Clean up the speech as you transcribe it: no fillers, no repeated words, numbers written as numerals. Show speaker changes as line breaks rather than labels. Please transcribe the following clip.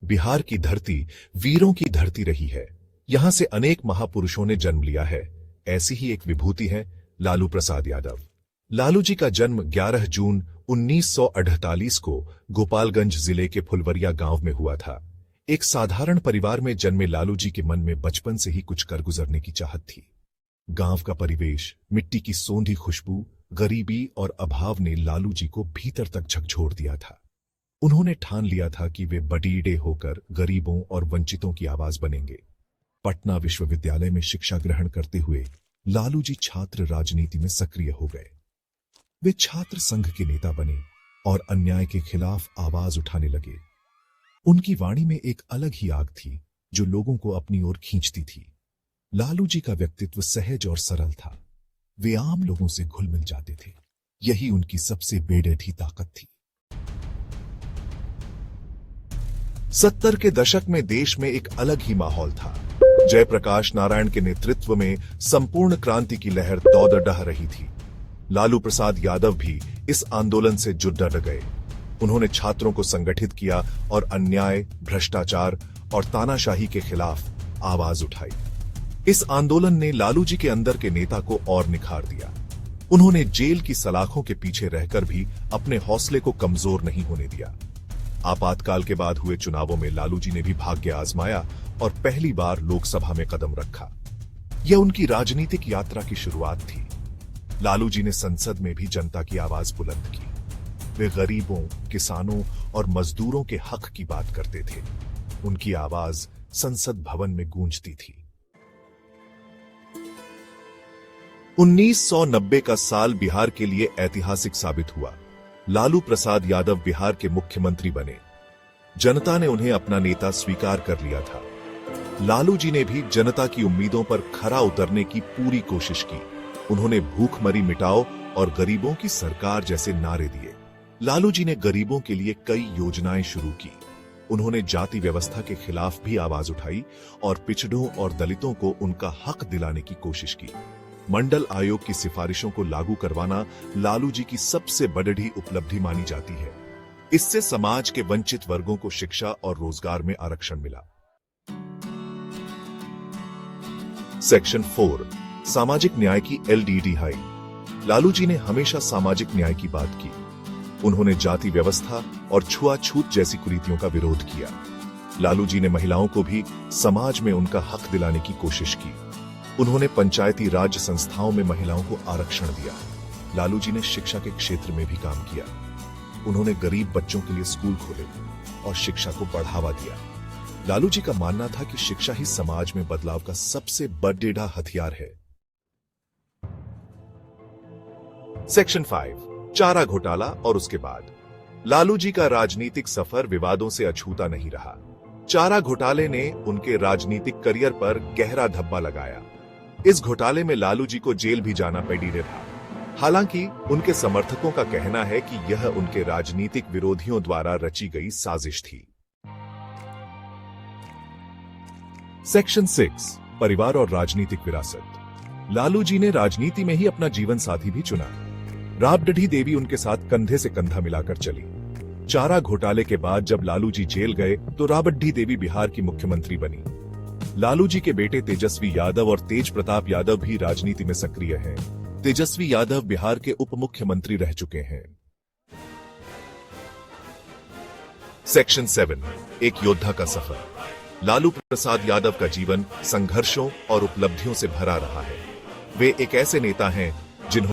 बिहार की धरती वीरों की धरती रही है। यहां से अनेक महापुरुषों ने जन्म लिया है। ऐसी ही एक विभूति है लालू प्रसाद यादव। लालू जी का जन्म 11 जून 1948 को गोपालगंज जिले के फुलवरिया गांव में हुआ था। एक साधारण परिवार में जन्मे लालू जी के मन में बचपन से ही कुछ कर गुजरने की चाहत थी। गांव का परिवेश, मिट्टी की सोंधी खुशबू, गरीबी और अभाव ने लालू जी को भीतर तक झकझोर दिया था। उन्होंने ठान लिया था कि वे बड़ीडे होकर गरीबों और वंचितों की आवाज बनेंगे। पटना विश्वविद्यालय में शिक्षा ग्रहण करते हुए लालू जी छात्र राजनीति में सक्रिय हो गए। वे छात्र संघ के नेता बने और अन्याय के खिलाफ आवाज उठाने लगे। उनकी वाणी में एक अलग ही आग थी जो लोगों को अपनी ओर खींचती थी। लालू जी का व्यक्तित्व सहज और सरल था। वे आम लोगों से घुल मिल जाते थे। यही उनकी सबसे बेढी ताकत थी। 70 के दशक में देश में एक अलग ही माहौल था। जयप्रकाश नारायण के नेतृत्व में संपूर्ण क्रांति की लहर दौड़ डह रही थी। लालू प्रसाद यादव भी इस आंदोलन से जुड़ गए। उन्होंने छात्रों को संगठित किया और अन्याय, भ्रष्टाचार और तानाशाही के खिलाफ आवाज उठाई। इस आंदोलन ने लालू जी के अंदर के नेता को और निखार दिया। उन्होंने जेल की सलाखों के पीछे रहकर भी अपने हौसले को कमजोर नहीं होने दिया। आपातकाल के बाद हुए चुनावों में लालू जी ने भी भाग्य आजमाया और पहली बार लोकसभा में कदम रखा। यह उनकी राजनीतिक यात्रा की शुरुआत थी। लालू जी ने संसद में भी जनता की आवाज बुलंद की। वे गरीबों, किसानों और मजदूरों के हक की बात करते थे। उनकी आवाज संसद भवन में गूंजती थी। 1990 का साल बिहार के लिए ऐतिहासिक साबित हुआ। लालू प्रसाद यादव बिहार के मुख्यमंत्री बने। जनता ने उन्हें अपना नेता स्वीकार कर लिया था। लालू जी ने भी जनता की उम्मीदों पर खरा उतरने की पूरी कोशिश की। उन्होंने भूखमरी मिटाओ और गरीबों की सरकार जैसे नारे दिए। लालू जी ने गरीबों के लिए कई योजनाएं शुरू की। उन्होंने जाति व्यवस्था के खिलाफ भी आवाज उठाई और पिछड़ों और दलितों को उनका हक दिलाने की कोशिश की। मंडल आयोग की सिफारिशों को लागू करवाना लालू जी की सबसे बड़ी उपलब्धि मानी जाती है। इससे समाज के वंचित वर्गों को शिक्षा और रोजगार में आरक्षण मिला। सेक्शन 4 सामाजिक न्याय की LDD हाई। लालू जी ने हमेशा सामाजिक न्याय की बात की। उन्होंने जाति व्यवस्था और छुआछूत जैसी कुरीतियों का विरोध किया। लालू जी ने महिलाओं को भी समाज में उनका हक दिलाने की कोशिश की। उन्होंने पंचायती राज संस्थाओं में महिलाओं को आरक्षण दिया। लालू जी ने शिक्षा के क्षेत्र में भी काम किया। उन्होंने गरीब बच्चों के लिए स्कूल खोले और शिक्षा को बढ़ावा दिया। लालू जी का मानना था कि शिक्षा ही समाज में बदलाव का सबसे बड़ा हथियार है। सेक्शन 5 चारा घोटाला और उसके बाद। लालू जी का राजनीतिक सफर विवादों से अछूता नहीं रहा। चारा घोटाले ने उनके राजनीतिक करियर पर गहरा धब्बा लगाया। इस घोटाले में लालू जी को जेल भी जाना पड़ी था। हालांकि उनके समर्थकों का कहना है कि यह उनके राजनीतिक विरोधियों द्वारा रची गई साजिश थी। सेक्शन 6 परिवार और राजनीतिक विरासत। लालू जी ने राजनीति में ही अपना जीवन साथी भी चुना। राबड़ी देवी उनके साथ कंधे से कंधा मिलाकर चली। चारा घोटाले के बाद जब लालू जी जेल गए तो राबड़ी देवी बिहार की मुख्यमंत्री बनी। लालू जी के बेटे तेजस्वी यादव और तेज प्रताप यादव भी राजनीति में सक्रिय हैं। तेजस्वी यादव बिहार के उप मुख्यमंत्री रह चुके हैं। सेक्शन 7 एक योद्धा का सफर। लालू प्रसाद यादव का जीवन संघर्षों और उपलब्धियों से भरा रहा है। वे एक ऐसे नेता हैं जिन्होंने